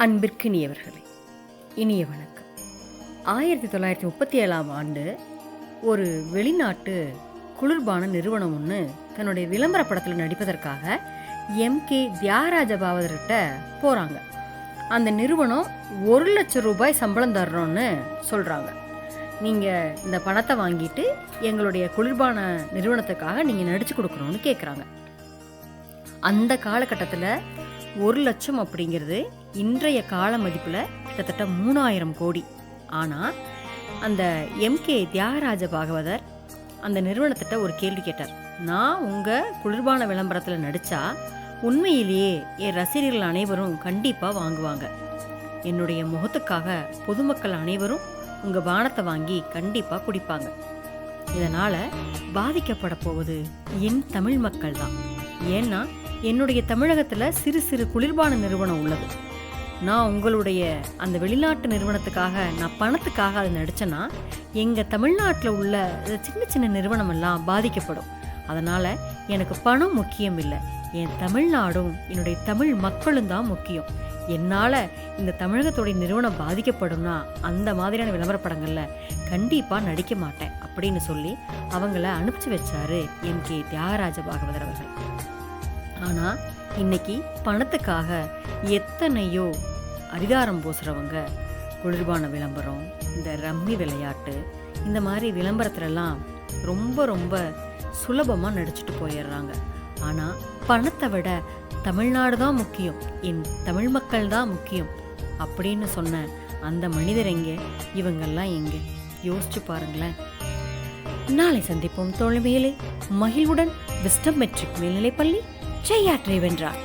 அன்பிற்கினியவர்களே, இனிய வணக்கம். 1937ஆம் ஆண்டு ஒரு வெளிநாட்டு குளிர்பான நிறுவனம் ஒன்று தன்னுடைய விளம்பர படத்தில் நடிப்பதற்காக எம்கே தியாகராஜ பாகவதர்கிட்ட போகிறாங்க. அந்த நிறுவனம் 1 லட்சம் ரூபாய் சம்பளம் தர்றோன்னு சொல்கிறாங்க. நீங்கள் இந்த பணத்தை வாங்கிட்டு எங்களுடைய குளிர்பான நிறுவனத்துக்காக நீங்கள் நடித்து கொடுக்கணும்னு கேட்குறாங்க. அந்த காலகட்டத்தில் 1 லட்சம் அப்படிங்கிறது இன்றைய கால மதிப்பில் கிட்டத்தட்ட 3000 கோடி. ஆனால் அந்த எம்கே தியாகராஜ பாகவதர் அந்த நிறுவனத்திட்ட ஒரு கேள்வி கேட்டார். நான் உங்கள் குளிர்பான விளம்பரத்தில் நடித்தா உண்மையிலேயே என் ரசிகர்கள் அனைவரும் கண்டிப்பாக வாங்குவாங்க. என்னுடைய முகத்துக்காக பொதுமக்கள் அனைவரும் உங்கள் பானத்தை வாங்கி கண்டிப்பாக குடிப்பாங்க. இதனால் பாதிக்கப்பட போவது என் தமிழ் மக்கள் தான். ஏன்னா என்னுடைய தமிழகத்தில் சிறு சிறு குளிர்பான நிறுவனம் உள்ளது. நான் உங்களுடைய அந்த வெளிநாட்டு நிறுவனத்துக்காக நான் பணத்துக்காக அதை நடித்தேன்னா எங்கள் தமிழ்நாட்டில் உள்ள சின்ன சின்ன நிறுவனமெல்லாம் பாதிக்கப்படும். அதனால் எனக்கு பணம் முக்கியம் இல்லை, என் தமிழ்நாடும் என்னுடைய தமிழ் மக்களும் தான் முக்கியம். என்னால் இந்த தமிழகத்துடைய நிறுவனம் பாதிக்கப்படும்னா அந்த மாதிரியான விளம்பரப்படங்களில் கண்டிப்பாக நடிக்க மாட்டேன் அப்படின்னு சொல்லி அவங்கள அனுப்பிச்சி வச்சாரு எம்கே தியாகராஜ பாகவதர் அவர்கள். ஆனால் இன்னைக்கு பணத்துக்காக எத்தனையோ அதிகாரம் பூசுகிறவங்க குளிர்பான விளம்பரம், இந்த ரம்மி விளையாட்டு, இந்த மாதிரி விளம்பரத்துலலாம் ரொம்ப ரொம்ப சுலபமாக நடிச்சுட்டு போயிடுறாங்க. ஆனால் பணத்தை விட தமிழ்நாடு தான் முக்கியம், என் தமிழ் மக்கள் தான் முக்கியம் அப்படின்னு சொன்ன அந்த மனிதர் எங்கே, இவங்கெல்லாம் எங்கே? யோசிச்சு பாருங்களேன். நாளை சந்திப்போம் தோழமையிலே. மகிழ்வுடன் விஸ்டம் மெட்ரிக் மேல்நிலைப்பள்ளி செய்யாற்றை வென்றார்.